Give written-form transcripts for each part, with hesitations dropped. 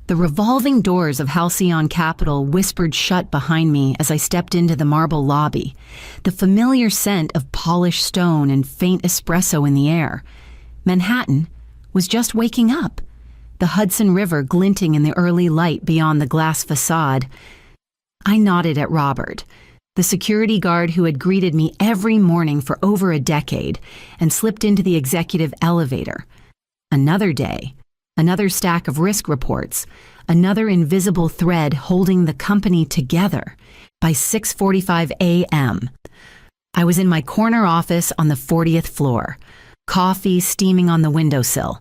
The revolving doors of Halcyon Capital whispered shut behind me as I stepped into the marble lobby, the familiar scent of polished stone and faint espresso in the air. Manhattan was just waking up, the Hudson River glinting in the early light beyond the glass facade. I nodded at Robert, the security guard who had greeted me every morning for over a decade, and slipped into the executive elevator. Another day, another stack of risk reports, another invisible thread holding the company together. By 6:45 a.m., I was in my corner office on the 40th floor, coffee steaming on the windowsill.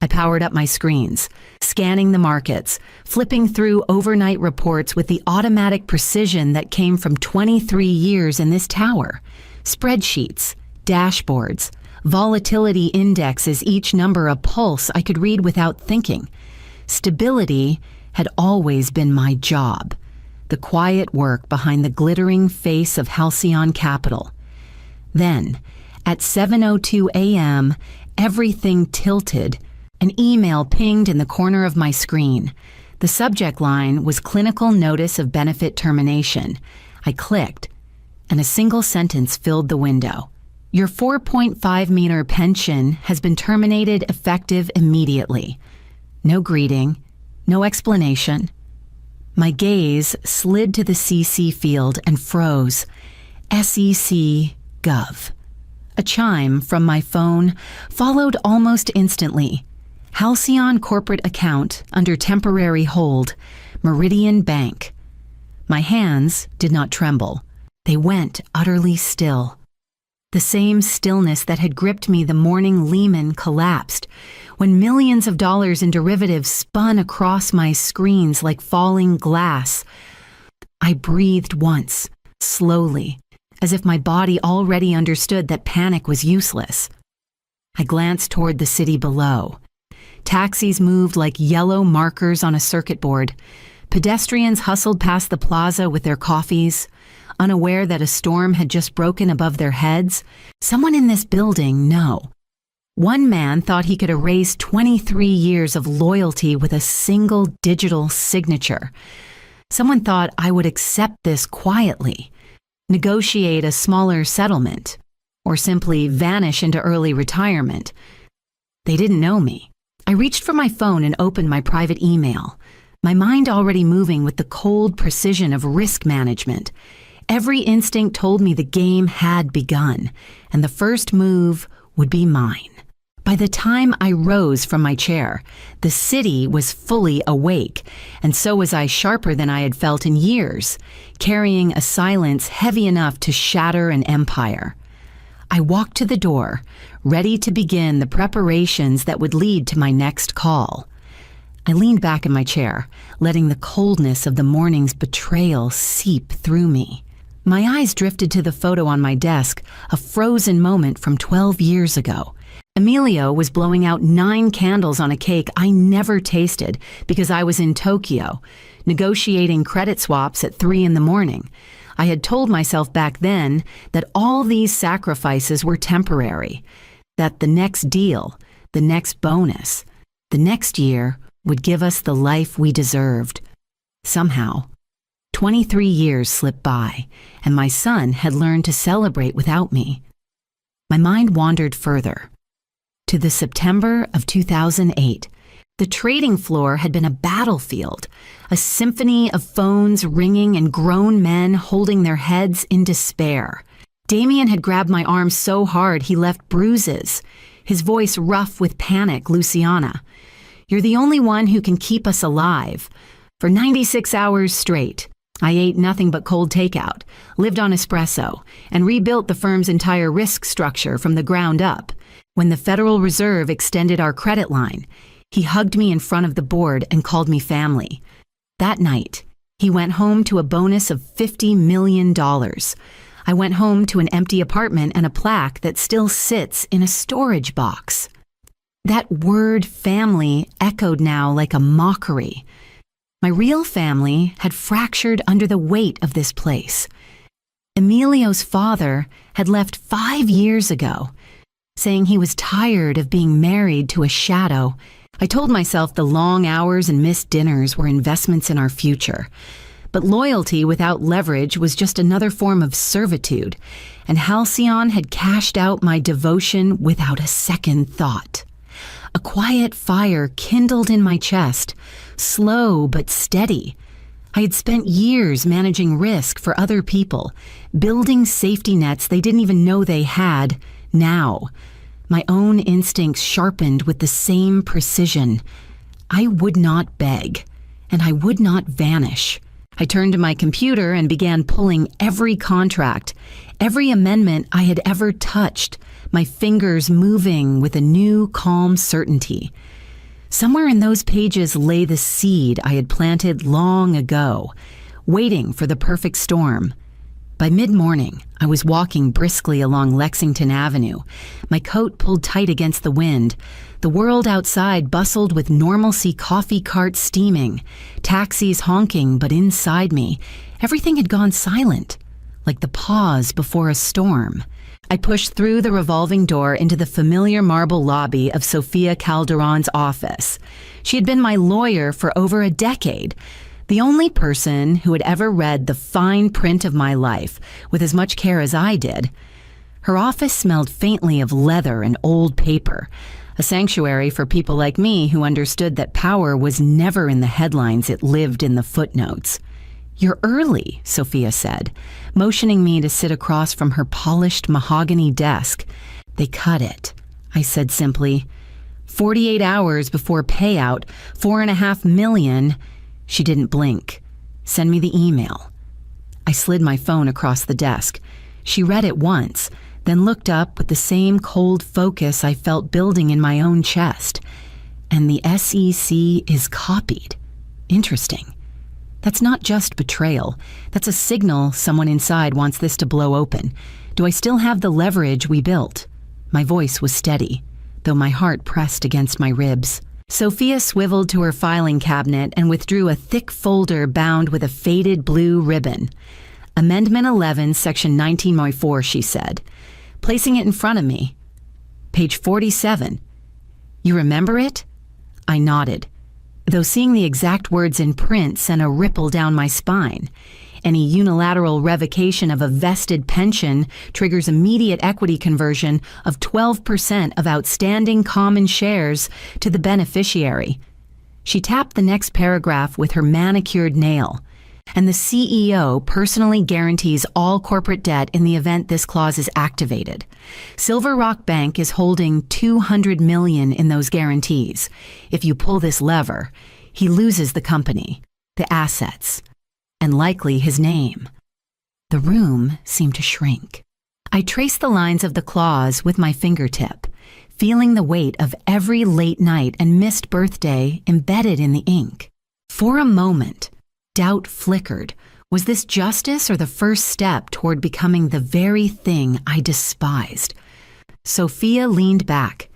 I powered up my screens, scanning the markets, flipping through overnight reports with the automatic precision that came from 23 years in this tower. Spreadsheets, dashboards, volatility indexes, each number a pulse I could read without thinking. Stability had always been my job, the quiet work behind the glittering face of Halcyon Capital. Then, at 7:02 a.m., everything tilted. An email pinged in the corner of my screen. The subject line was Clinical Notice of Benefit Termination. I clicked, and a single sentence filled the window. Your 4.5-meter pension has been terminated effective immediately. No greeting, no explanation. My gaze slid to the CC field and froze. SEC Gov. A chime from my phone followed almost instantly. Halcyon corporate account under temporary hold, Meridian Bank. My hands did not tremble. They went utterly still. The same stillness that had gripped me the morning Lehman collapsed, when millions of dollars in derivatives spun across my screens like falling glass. I breathed once, slowly, as if my body already understood that panic was useless. I glanced toward the city below. Taxis moved like yellow markers on a circuit board. Pedestrians hustled past the plaza with their coffees, unaware that a storm had just broken above their heads. Someone in this building, no. One man thought he could erase 23 years of loyalty with a single digital signature. Someone thought I would accept this quietly, negotiate a smaller settlement, or simply vanish into early retirement. They didn't know me. I reached for my phone and opened my private email, my mind already moving with the cold precision of risk management. Every instinct told me the game had begun, and the first move would be mine. By the time I rose from my chair, the city was fully awake, and so was I, sharper than I had felt in years, carrying a silence heavy enough to shatter an empire. I walked to the door, ready to begin the preparations that would lead to my next call. I leaned back in my chair, letting the coldness of the morning's betrayal seep through me. My eyes drifted to the photo on my desk, a frozen moment from 12 years ago. Emilio was blowing out 9 candles on a cake I never tasted because I was in Tokyo, negotiating credit swaps at 3 in the morning. I had told myself back then that all these sacrifices were temporary, that the next deal, the next bonus, the next year would give us the life we deserved. Somehow, 23 years slipped by, and my son had learned to celebrate without me. My mind wandered further, to the September of 2008. The trading floor had been a battlefield, a symphony of phones ringing and grown men holding their heads in despair. Damien had grabbed my arm so hard he left bruises, his voice rough with panic. Luciana, you're the only one who can keep us alive. For 96 hours straight, I ate nothing but cold takeout, lived on espresso, and rebuilt the firm's entire risk structure from the ground up. When the Federal Reserve extended our credit line, he hugged me in front of the board and called me family. That night, he went home to a bonus of $50 million. I went home to an empty apartment and a plaque that still sits in a storage box. That word family echoed now like a mockery. My real family had fractured under the weight of this place. Emilio's father had left 5 years ago, saying he was tired of being married to a shadow I told myself the long hours and missed dinners were investments in our future. But loyalty without leverage was just another form of servitude, and Halcyon had cashed out my devotion without a second thought. A quiet fire kindled in my chest, slow but steady. I had spent years managing risk for other people, building safety nets they didn't even know they had. Now, my own instincts sharpened with the same precision. I would not beg, and I would not vanish. I turned to my computer and began pulling every contract, every amendment I had ever touched, my fingers moving with a new, calm certainty. Somewhere in those pages lay the seed I had planted long ago, waiting for the perfect storm. By mid-morning, I was walking briskly along Lexington Avenue, my coat pulled tight against the wind. The world outside bustled with normalcy, coffee carts steaming, taxis honking, but inside me, everything had gone silent, like the pause before a storm. I pushed through the revolving door into the familiar marble lobby of Sophia Calderon's office. She had been my lawyer for over a decade, the only person who had ever read the fine print of my life with as much care as I did. Her office smelled faintly of leather and old paper, a sanctuary for people like me who understood that power was never in the headlines, it lived in the footnotes. "You're early," Sophia said, motioning me to sit across from her polished mahogany desk. "They cut it," I said simply. 48 hours before payout, $4.5 million. She didn't blink. "Send me the email." I slid my phone across the desk. She read it once, then looked up with the same cold focus I felt building in my own chest. "And the SEC is copied. Interesting. That's not just betrayal. That's a signal someone inside wants this to blow open. Do I still have the leverage we built?" My voice was steady, though my heart pressed against my ribs. Sophia swiveled to her filing cabinet and withdrew a thick folder bound with a faded blue ribbon. "Amendment 11, Section 19.4, she said, placing it in front of me. "Page 47. You remember it?" I nodded, though seeing the exact words in print sent a ripple down my spine. Any unilateral revocation of a vested pension triggers immediate equity conversion of 12% of outstanding common shares to the beneficiary. She tapped the next paragraph with her manicured nail. "And the CEO personally guarantees all corporate debt in the event this clause is activated. Silver Rock Bank is holding $200 million in those guarantees. If you pull this lever, he loses the company, the assets, and likely his name." The room seemed to shrink. I traced the lines of the clause with my fingertip, feeling the weight of every late night and missed birthday embedded in the ink. For a moment, doubt flickered. Was this justice or the first step toward becoming the very thing I despised? Sophia leaned back.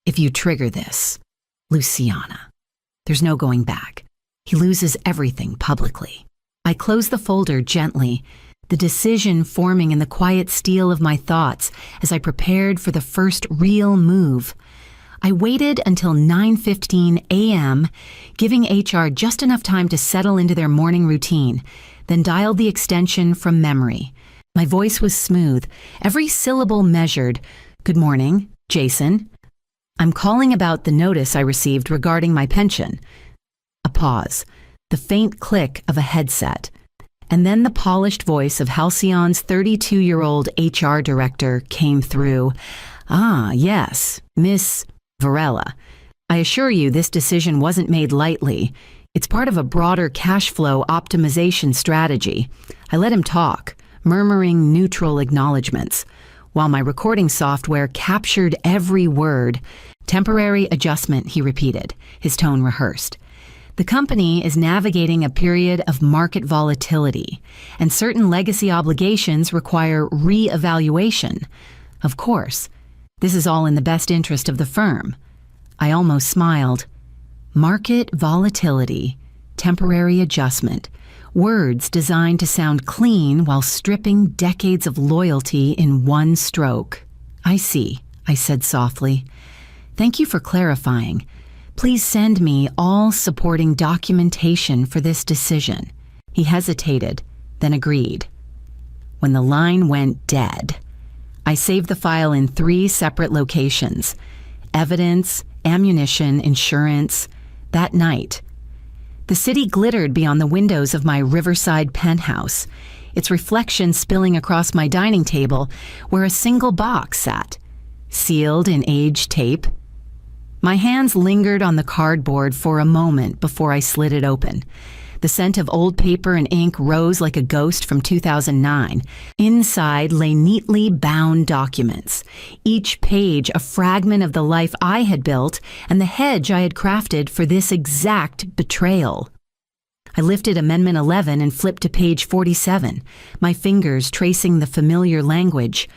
"If you trigger this, Luciana, there's no going back. He loses everything publicly." I closed the folder gently, the decision forming in the quiet steel of my thoughts as I prepared for the first real move. I waited until 9:15 a.m., giving HR just enough time to settle into their morning routine, then dialed the extension from memory. My voice was smooth, every syllable measured. "Good morning, Jason. I'm calling about the notice I received regarding my pension." A pause. The faint click of a headset, and then the polished voice of Halcyon's 32-year-old HR director came through. "Ah, yes, Miss Varela. I assure you this decision wasn't made lightly. It's part of a broader cash flow optimization strategy." I let him talk, murmuring neutral acknowledgments, while my recording software captured every word. "Temporary adjustment," he repeated, his tone rehearsed. "The company is navigating a period of market volatility, and certain legacy obligations require re-evaluation. Of course, this is all in the best interest of the firm." I almost smiled. Market volatility, temporary adjustment, words designed to sound clean while stripping decades of loyalty in one stroke. "I see," I said softly. "Thank you for clarifying. Please send me all supporting documentation for this decision." He hesitated, then agreed. When the line went dead, I saved the file in 3 separate locations: evidence, ammunition, insurance. That night, the city glittered beyond the windows of my riverside penthouse, its reflection spilling across my dining table where a single box sat, sealed in aged tape. My hands lingered on the cardboard for a moment before I slid it open. The scent of old paper and ink rose like a ghost from 2009. Inside lay neatly bound documents, each page a fragment of the life I had built and the hedge I had crafted for this exact betrayal. I lifted Amendment 11 and flipped to page 47, my fingers tracing the familiar language.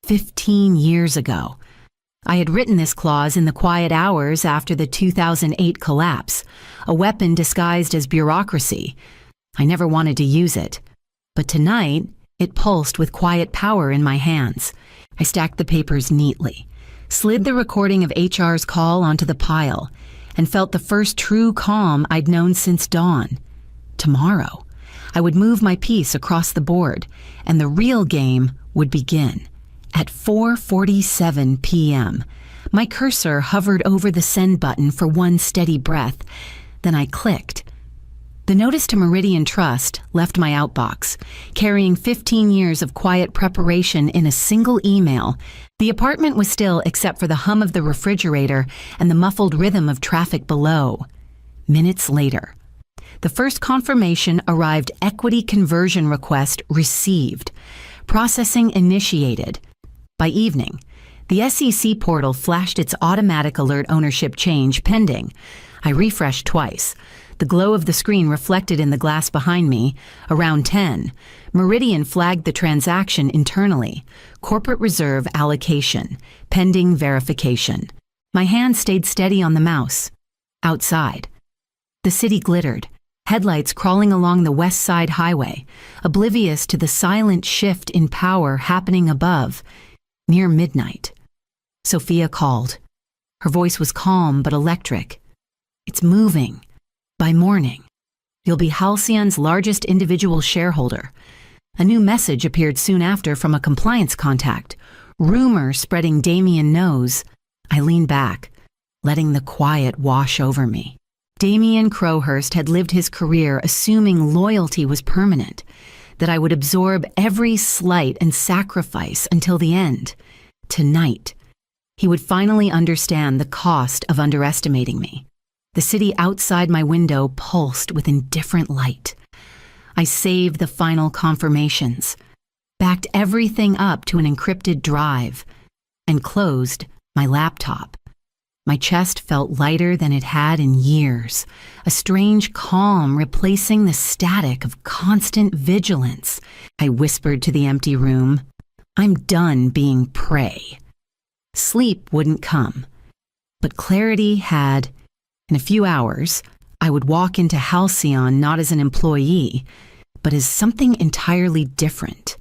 15 years ago, I had written this clause in the quiet hours after the 2008 collapse, a weapon disguised as bureaucracy. I never wanted to use it, but tonight it pulsed with quiet power in my hands. I stacked the papers neatly, slid the recording of HR's call onto the pile, and felt the first true calm I'd known since dawn. Tomorrow, I would move my piece across the board, and the real game would begin. At 4:47 p.m., my cursor hovered over the send button for one steady breath. Then I clicked. The notice to Meridian Trust left my outbox, carrying 15 years of quiet preparation in a single email. The apartment was still except for the hum of the refrigerator and the muffled rhythm of traffic below. Minutes later, the first confirmation arrived: equity conversion request received. Processing initiated. By evening, the SEC portal flashed its automatic alert: ownership change pending. I refreshed twice. The glow of the screen reflected in the glass behind me. Around 10, Meridian flagged the transaction internally: corporate reserve allocation, pending verification. My hand stayed steady on the mouse. Outside, the city glittered, headlights crawling along the West Side Highway, oblivious to the silent shift in power happening above. Near midnight, Sophia called. Her voice was calm but electric. "It's moving. By morning, you'll be Halcyon's largest individual shareholder." A new message appeared soon after from a compliance contact. Rumor spreading Damien knows. I leaned back, letting the quiet wash over me. Damien Crowhurst had lived his career assuming loyalty was permanent, that I would absorb every slight and sacrifice until the end. Tonight, he would finally understand the cost of underestimating me. The city outside my window pulsed with indifferent light. I saved the final confirmations, backed everything up to an encrypted drive, and closed my laptop. My chest felt lighter than it had in years, a strange calm replacing the static of constant vigilance. I whispered to the empty room, "I'm done being prey." Sleep wouldn't come, but clarity had. In a few hours, I would walk into Halcyon not as an employee, but as something entirely different.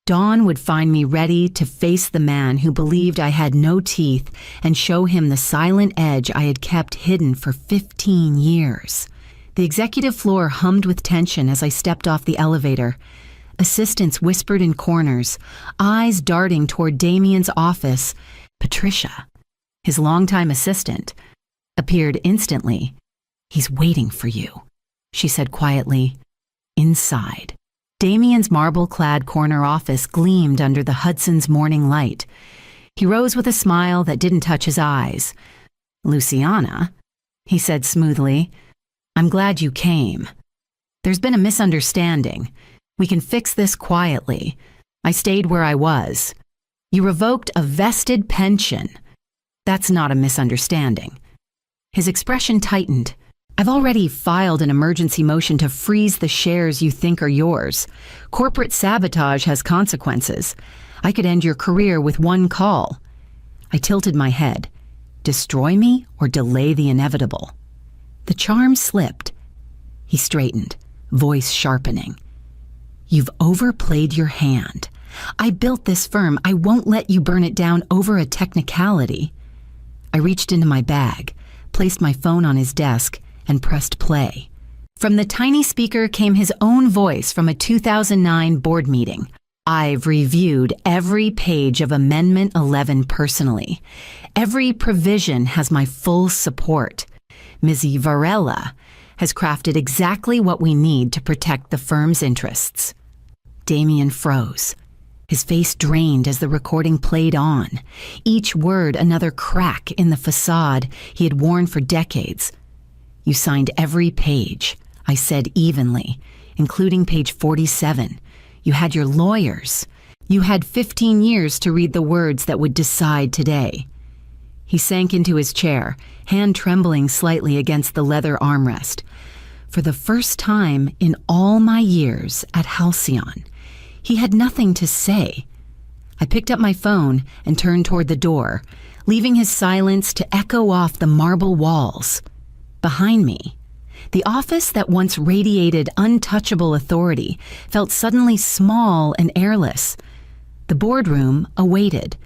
Dawn would find me ready to face the man who believed I had no teeth and show him the silent edge I had kept hidden for 15 years. The executive floor hummed with tension as I stepped off the elevator. Assistants whispered in corners, eyes darting toward Damien's office. Patricia, his longtime assistant, appeared instantly. "He's waiting for you," she said quietly. Inside, Damien's marble-clad corner office gleamed under the Hudson's morning light. He rose with a smile that didn't touch his eyes. "Luciana," he said smoothly, "I'm glad you came. There's been a misunderstanding. We can fix this quietly. I stayed where I was. You revoked a vested pension. That's not a misunderstanding." His expression tightened. "I've already filed an emergency motion to freeze the shares you think are yours. Corporate sabotage has consequences. I could end your career with one call." I tilted my head. Destroy me or delay the inevitable? The charm slipped. He straightened, voice sharpening. "You've overplayed your hand. I built this firm. I won't let you burn it down over a technicality." I reached into my bag, placed my phone on his desk, and pressed play. From the tiny speaker came his own voice from a 2009 board meeting. I've reviewed every page of Amendment 11 personally. Every provision has my full support. Ms. Varela has crafted exactly what we need to protect the firm's interests. Damien froze. His face drained as the recording played on, each word another crack in the facade he had worn for decades. You signed every page, I said evenly, including page 47. You had your lawyers. You had 15 years to read the words that would decide today. He sank into his chair, hand trembling slightly against the leather armrest. For the first time in all my years at Halcyon, he had nothing to say. I picked up my phone and turned toward the door, leaving his silence to echo off the marble walls. Behind me, the office that once radiated untouchable authority felt suddenly small and airless. The boardroom awaited,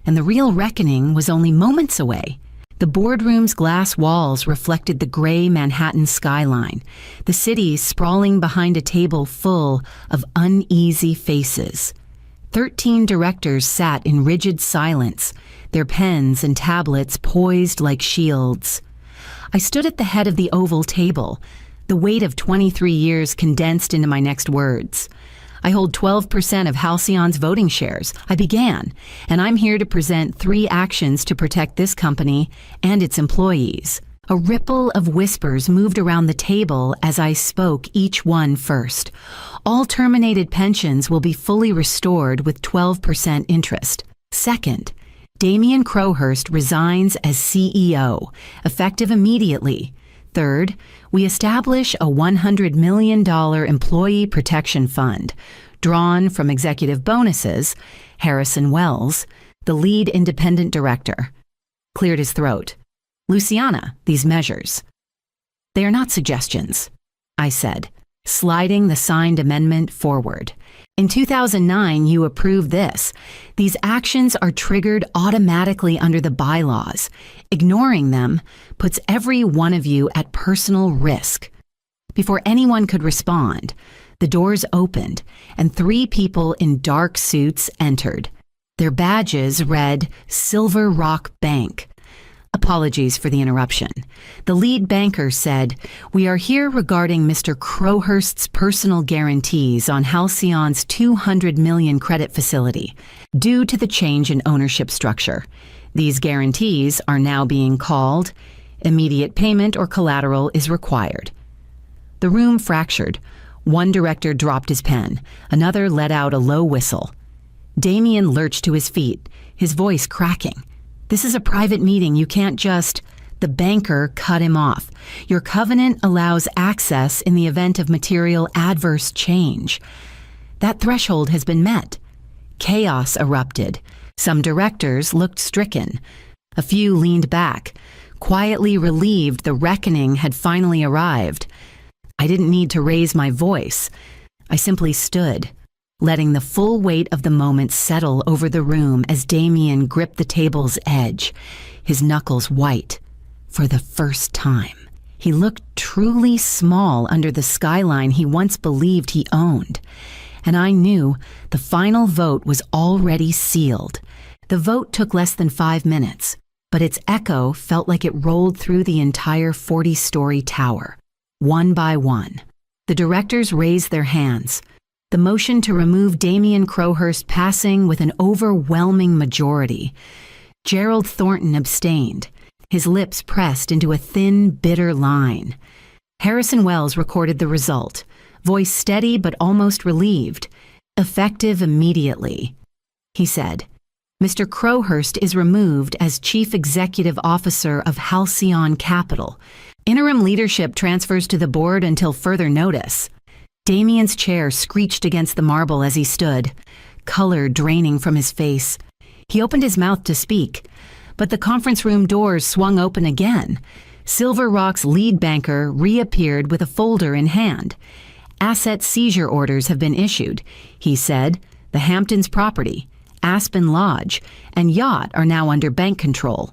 and the real reckoning was only moments away. The boardroom's glass walls reflected the gray Manhattan skyline, the city sprawling behind a table full of uneasy faces. 13 directors sat in rigid silence, their pens and tablets poised like shields. I stood at the head of the oval table, the weight of 23 years condensed into my next words. I hold 12% of Halcyon's voting shares. I began, and I'm here to present 3 actions to protect this company and its employees. A ripple of whispers moved around the table as I spoke each one first. All terminated pensions will be fully restored with 12% interest. Second, Damien Crowhurst resigns as CEO, effective immediately. Third, we establish a $100 million employee protection fund, drawn from executive bonuses. Harrison Wells, the lead independent director, cleared his throat. Luciana, these measures. They are not suggestions, I said, sliding the signed amendment forward. In 2009, you approved this. These actions are triggered automatically under the bylaws. Ignoring them puts every one of you at personal risk. Before anyone could respond, the doors opened and 3 people in dark suits entered. Their badges read Silver Rock Bank. Apologies for the interruption. The lead banker said, "We are here regarding Mr. Crowhurst's personal guarantees on Halcyon's $200 million credit facility due to the change in ownership structure. These guarantees are now being called. Immediate payment or collateral is required." The room fractured. One director dropped his pen. Another let out a low whistle. Damien lurched to his feet, his voice cracking. "This is a private meeting. You can't just—" The banker cut him off. "Your covenant allows access in the event of material adverse change. That threshold has been met." Chaos erupted. Some directors looked stricken. A few leaned back, quietly relieved the reckoning had finally arrived. I didn't need to raise my voice. I simply stood, letting the full weight of the moment settle over the room as Damien gripped the table's edge, his knuckles white. For the first time, he looked truly small under the skyline he once believed he owned. And I knew the final vote was already sealed. The vote took less than 5 minutes, but its echo felt like it rolled through the entire 40-story tower. One by one, the directors raised their hands, the motion to remove Damien Crowhurst passing with an overwhelming majority. Gerald Thornton abstained, his lips pressed into a thin, bitter line. Harrison Wells recorded the result, voice steady but almost relieved. "Effective immediately," he said. "Mr. Crowhurst is removed as Chief Executive Officer of Halcyon Capital. Interim leadership transfers to the board until further notice." Damien's chair screeched against the marble as he stood, color draining from his face. He opened his mouth to speak, but the conference room doors swung open again. Silver Rock's lead banker reappeared with a folder in hand. "Asset seizure orders have been issued," he said. "The Hamptons property, Aspen Lodge, and yacht are now under bank control.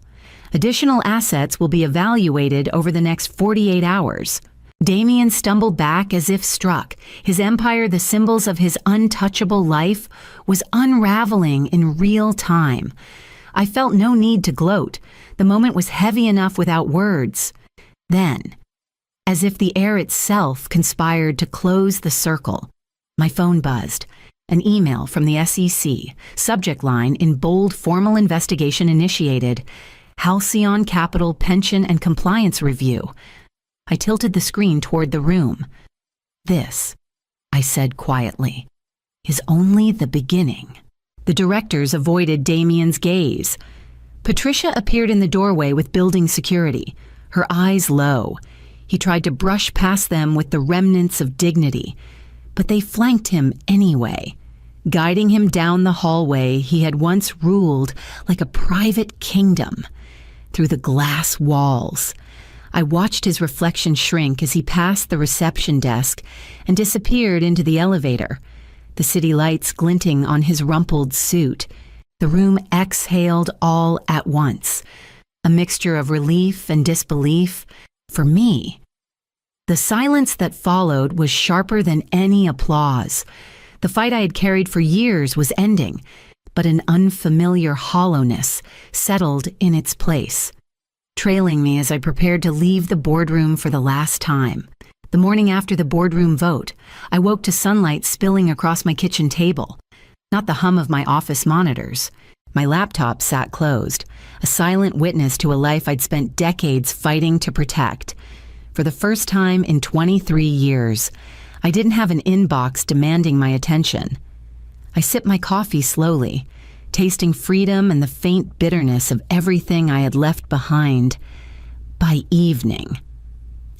Additional assets will be evaluated over the next 48 hours. Damien stumbled back as if struck. His empire, the symbols of his untouchable life, was unraveling in real time. I felt no need to gloat. The moment was heavy enough without words. Then, as if the air itself conspired to close the circle, my phone buzzed. An email from the SEC, subject line in bold, formal investigation initiated. Halcyon Capital Pension and Compliance Review. I tilted the screen toward the room. This, I said quietly, is only the beginning. The directors avoided Damien's gaze. Patricia appeared in the doorway with building security, her eyes low. He tried to brush past them with the remnants of dignity, but they flanked him anyway, guiding him down the hallway he had once ruled like a private kingdom. Through the glass walls, I watched his reflection shrink as he passed the reception desk and disappeared into the elevator, the city lights glinting on his rumpled suit. The room exhaled all at once, a mixture of relief and disbelief. For me, the silence that followed was sharper than any applause. The fight I had carried for years was ending, but an unfamiliar hollowness settled in its place, trailing me as I prepared to leave the boardroom for the last time. The morning after the boardroom vote, I woke to sunlight spilling across my kitchen table, not the hum of my office monitors. My laptop sat closed, a silent witness to a life I'd spent decades fighting to protect. For the first time in 23 years, I didn't have an inbox demanding my attention. I sipped my coffee slowly, tasting freedom and the faint bitterness of everything I had left behind. By evening,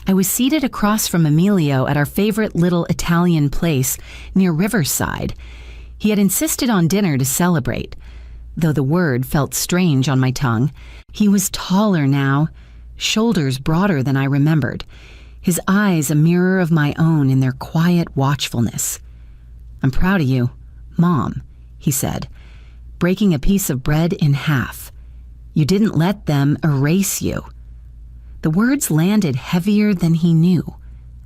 I was seated across from Emilio at our favorite little Italian place near Riverside. He had insisted on dinner to celebrate. Though the word felt strange on my tongue, he was taller now, shoulders broader than I remembered, his eyes a mirror of my own in their quiet watchfulness. "I'm proud of you, Mom," he said, breaking a piece of bread in half. "You didn't let them erase you." The words landed heavier than he knew.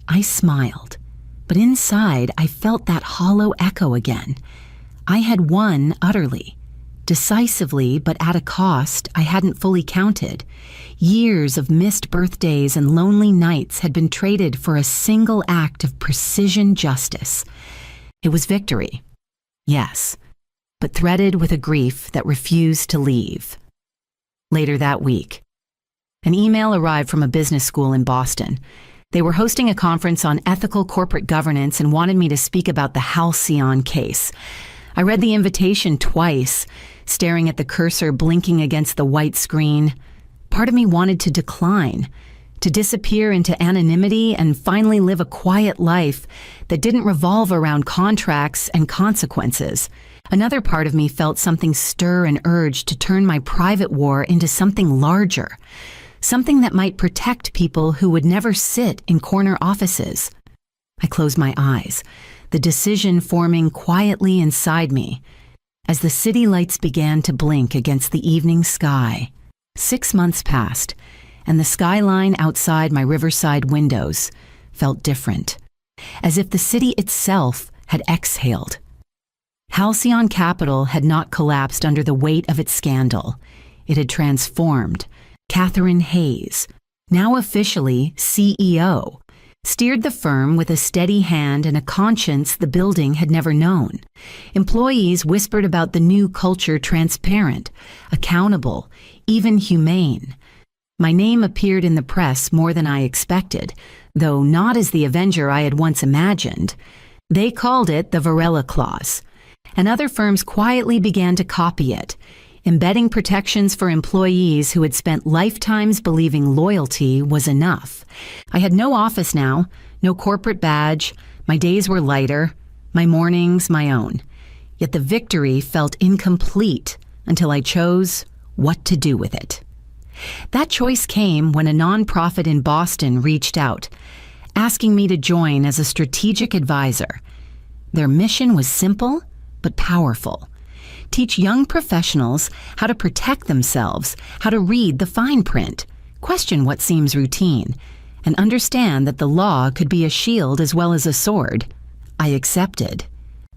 I smiled, but inside I felt that hollow echo again. I had won utterly, decisively, but at a cost I hadn't fully counted. Years of missed birthdays and lonely nights had been traded for a single act of precision justice. It was victory, yes, but threaded with a grief that refused to leave. Later that week, an email arrived from a business school in Boston. They were hosting a conference on ethical corporate governance and wanted me to speak about the Halcyon case. I read the invitation twice, staring at the cursor blinking against the white screen. Part of me wanted to decline, to disappear into anonymity and finally live a quiet life that didn't revolve around contracts and consequences. Another part of me felt something stir and urge to turn my private war into something larger, something that might protect people who would never sit in corner offices. I closed my eyes, the decision forming quietly inside me as the city lights began to blink against the evening sky. 6 months passed, and the skyline outside my Riverside windows felt different, as if the city itself had exhaled. Halcyon Capital had not collapsed under the weight of its scandal. It had transformed. Catherine Hayes, now officially CEO, steered the firm with a steady hand and a conscience the building had never known. Employees whispered about the new culture, transparent, accountable, even humane. My name appeared in the press more than I expected, though not as the Avenger I had once imagined. They called it the Varela Clause, and other firms quietly began to copy it, embedding protections for employees who had spent lifetimes believing loyalty was enough. I had no office now, no corporate badge. My days were lighter, my mornings my own. Yet the victory felt incomplete until I chose what to do with it. That choice came when a nonprofit in Boston reached out, asking me to join as a strategic advisor. Their mission was simple but powerful: teach young professionals how to protect themselves, how to read the fine print, question what seems routine, and understand that the law could be a shield as well as a sword. I accepted.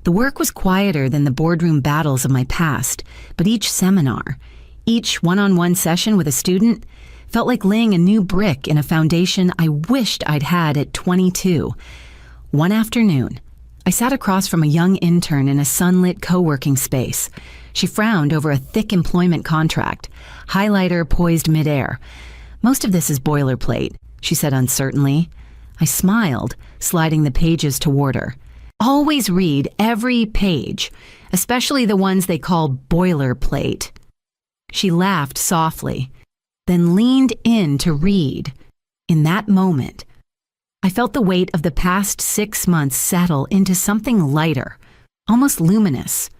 The work was quieter than the boardroom battles of my past, but each seminar, each one-on-one session with a student, felt like laying a new brick in a foundation I wished I'd had at 22. One afternoon, I sat across from a young intern in a sunlit co-working space. She frowned over a thick employment contract, highlighter poised midair. "Most of this is boilerplate," she said uncertainly. I smiled, sliding the pages toward her. "Always read every page, especially the ones they call boilerplate." She laughed softly, then leaned in to read. In that moment, I felt the weight of the past 6 months settle into something lighter, almost luminous.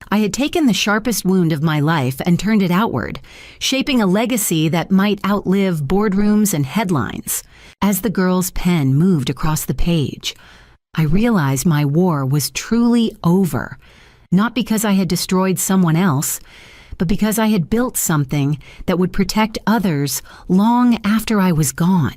I had taken the sharpest wound of my life and turned it outward, shaping a legacy that might outlive boardrooms and headlines. As the girl's pen moved across the page, I realized my war was truly over, not because I had destroyed someone else, but because I had built something that would protect others long after I was gone.